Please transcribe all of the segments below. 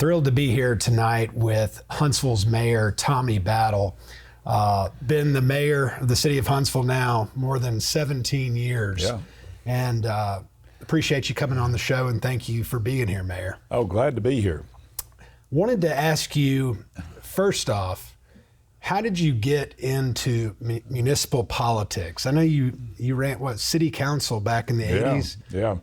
Thrilled to be here tonight with Huntsville's Mayor, Tommy Battle. Been the mayor of the city of Huntsville now more than 17 years. Yeah. And appreciate you coming on the show, and thank you for being here, Mayor. Oh, glad to be here. Wanted to ask you, first off, how did you get into municipal politics? I know you ran, city council back in the 80s? Yeah.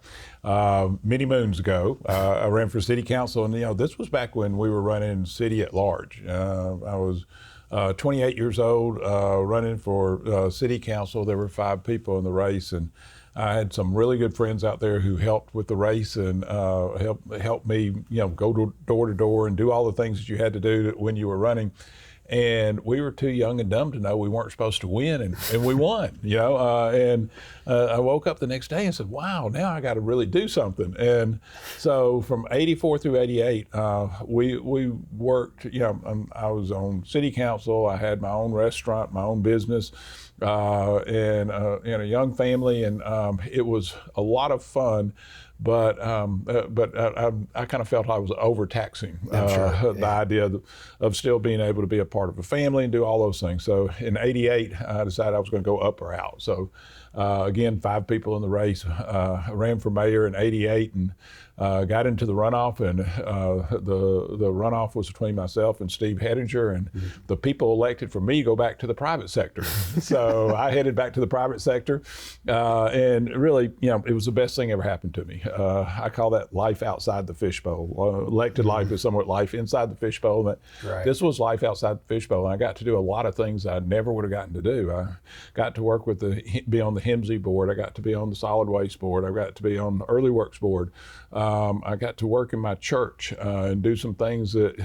Many moons ago, I ran for city council, and this was back when we were running city at large. I was 28 years old, running for city council. There were 5 people in the race, and I had some really good friends out there who helped with the race and helped me, go door to door and do all the things that you had to do when you were running. And we were too young and dumb to know we weren't supposed to win, and we won, and I woke up the next day and said, wow, now I got to really do something. And so from 84 through 88, we worked, I was on city council. I had my own restaurant, my own business, and a young family, and it was a lot of fun. But I kind of felt I was overtaxing the idea of still being able to be a part of a family and do all those things. So in 88, I decided I was going to go up or out. So again, 5 people in the race. I ran for mayor in 88 and got into the runoff, and the runoff was between myself and Steve Hettinger, and the people elected for me go back to the private sector. So I headed back to the private sector, and really, it was the best thing ever happened to me. I call that life outside the fishbowl. Elected life is somewhat life inside the fishbowl. But Right. This was life outside the fishbowl, and I got to do a lot of things I never would have gotten to do. I got to work with be on the HIMSI board. I got to be on the solid waste board. I got to be on the early works board. I got to work in my church and do some things that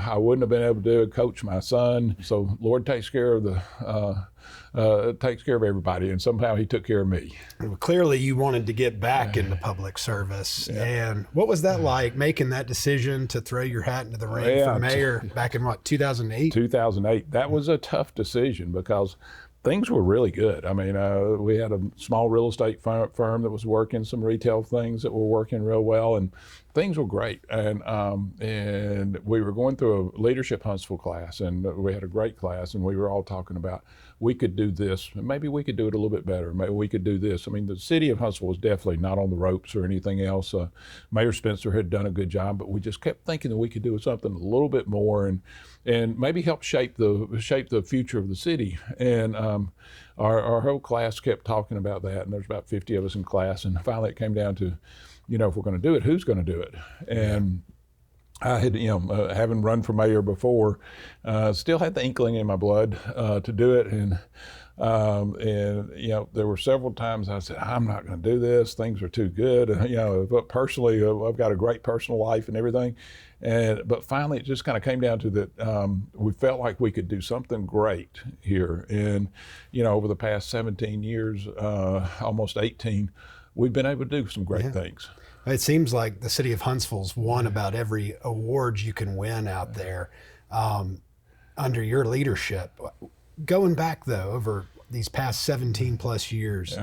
I wouldn't have been able to do. Coach my son. So Lord takes care of takes care of everybody, and somehow He took care of me. Well, clearly, you wanted to get back into public service. Yeah. And what was that like, making that decision to throw your hat into the ring for mayor back in 2008? 2008. That was a tough decision because things were really good. I mean, we had a small real estate firm that was working some retail things that were working real well, and things were great. And we were going through a leadership Huntsville class, and we had a great class, and we were all talking about we could do this, maybe we could do it a little bit better, maybe we could do this. I mean, the city of Huntsville was definitely not on the ropes or anything else. Mayor Spencer had done a good job, but we just kept thinking that we could do something a little bit more and maybe help shape the future of the city. And our whole class kept talking about that, and there's about 50 of us in class, and finally it came down to, if we're going to do it, who's going to do it? And I had, having run for mayor before, still had the inkling in my blood to do it, and there were several times I said, I'm not going to do this. Things are too good. But personally, I've got a great personal life and everything. But finally, it just kind of came down to that we felt like we could do something great here. And, over the past 17 years, almost 18, we've been able to do some great things. It seems like the city of Huntsville's won about every award you can win out there under your leadership. Going back, though, over these past 17 plus years,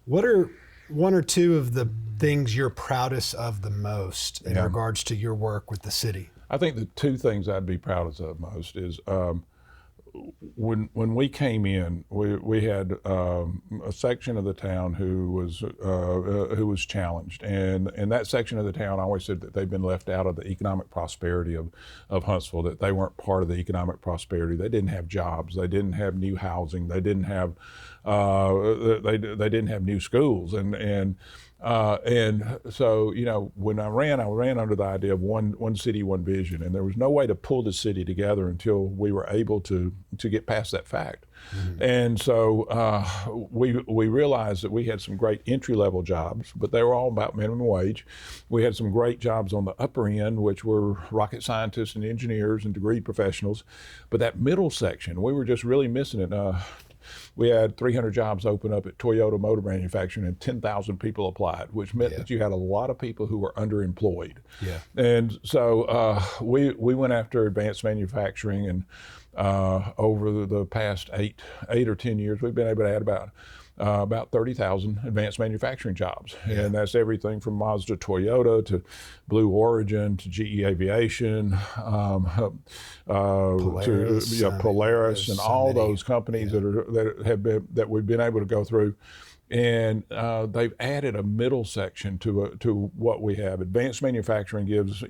what are 1 or 2 of the things you're proudest of the most in regards to your work with the city? I think the 2 things I'd be proudest of most is when we came in, we had a section of the town who was challenged, and in that section of the town, I always said that they've been left out of the economic prosperity of Huntsville. That they weren't part of the economic prosperity. They didn't have jobs. They didn't have new housing. They didn't have they didn't have new schools, and so, when I ran under the idea of one city, one vision, and there was no way to pull the city together until we were able to get past that fact. Mm-hmm. And so we realized that we had some great entry-level jobs, but they were all about minimum wage. We had some great jobs on the upper end, which were rocket scientists and engineers and degree professionals. But that middle section, we were just really missing it. We had 300 jobs open up at Toyota Motor Manufacturing, and 10,000 people applied, which meant that you had a lot of people who were underemployed. Yeah. And so we went after advanced manufacturing, and over the past eight or 10 years, we've been able to add about about 30,000 advanced manufacturing jobs. And that's everything from Mazda, Toyota to Blue Origin to GE Aviation, Polaris, to Polaris, and so all many. those companies that we've been able to go through. And they've added a middle section to what we have. Advanced manufacturing gives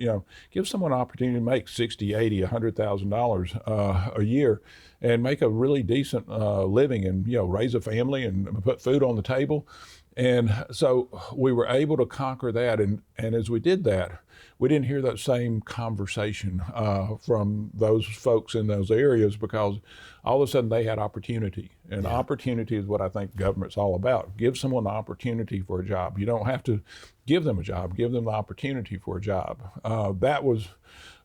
someone an opportunity to make $60,000, $80,000, $100,000 a year, and make a really decent living, and raise a family and put food on the table. And so we were able to conquer that. And as we did that, we didn't hear that same conversation from those folks in those areas, because all of a sudden they had opportunity. And opportunity is what I think government's all about. Give someone the opportunity for a job. You don't have to give them a job, give them the opportunity for a job. That was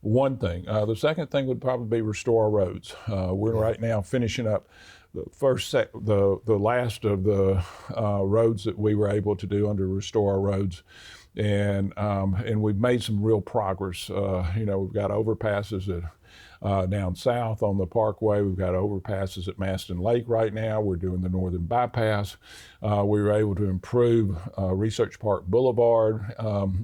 one thing. The second thing would probably be restore our roads. We're right now finishing up the last of the roads that we were able to do under Restore Our Roads, and we've made some real progress. We've got overpasses down south on the Parkway. We've got overpasses at Maston Lake right now. We're doing the Northern Bypass. We were able to improve Research Park Boulevard.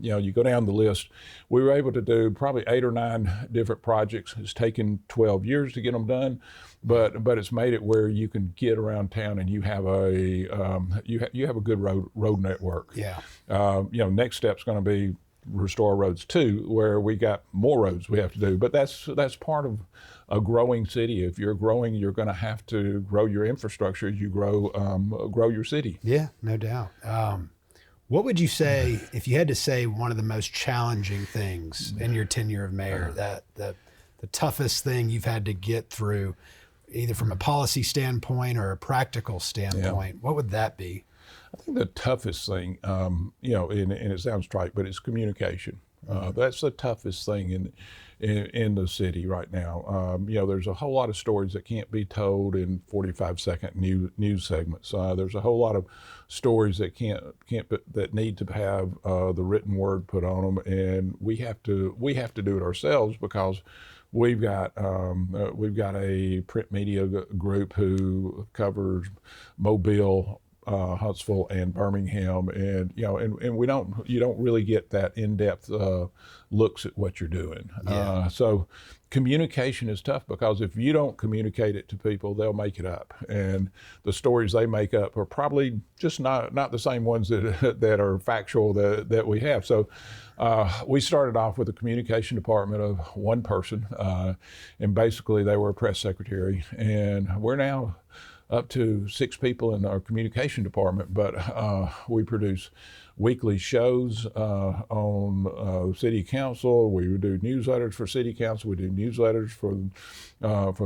You go down the list. We were able to do probably 8 or 9 different projects. It's taken 12 years to get them done, but it's made it where you can get around town and you have a good road network. Yeah. Next step's going to be Restore Roads 2, where we got more roads we have to do. But that's part of a growing city. If you're growing, you're going to have to grow your infrastructure as you grow your city. Yeah, no doubt. What would you say, if you had to say one of the most challenging things in your tenure of mayor, that the toughest thing you've had to get through, either from a policy standpoint or a practical standpoint, what would that be? I think the toughest thing, and it sounds trite, but it's communication. That's the toughest thing in the city right now. There's a whole lot of stories that can't be told in 45-second news segments. There's a whole lot of stories that that need to have the written word put on them, and we have to do it ourselves, because we've got a print media group who covers Mobile, Huntsville, and Birmingham, and you don't really get that in-depth looks at what you're doing. So communication is tough, because if you don't communicate it to people, they'll make it up, and the stories they make up are probably just not the same ones that are factual that we have. So we started off with a communication department of one person, and basically they were a press secretary, and we're now up to 6 people in our communication department, but we produce weekly shows on city council. We do newsletters for city council. We do newsletters for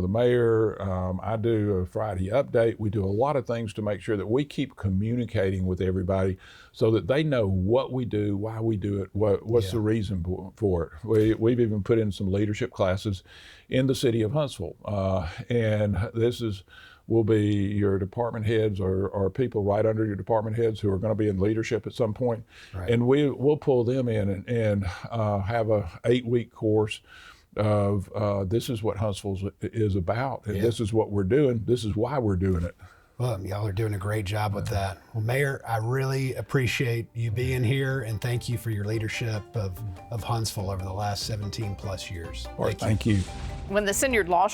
the mayor. I do a Friday update. We do a lot of things to make sure that we keep communicating with everybody, so that they know what we do, why we do it, what's the reason for it. We've even put in some leadership classes in the city of Huntsville, and this will be your department heads or people right under your department heads who are going to be in leadership at some point. Right. And we'll pull them in and have a 8-week course of this is what Huntsville is about, and this is what we're doing. This is why we're doing it. Well, y'all are doing a great job with that. Well, Mayor, I really appreciate you being here, and thank you for your leadership of Huntsville over the last 17 plus years. Thank you. When the Siniard Law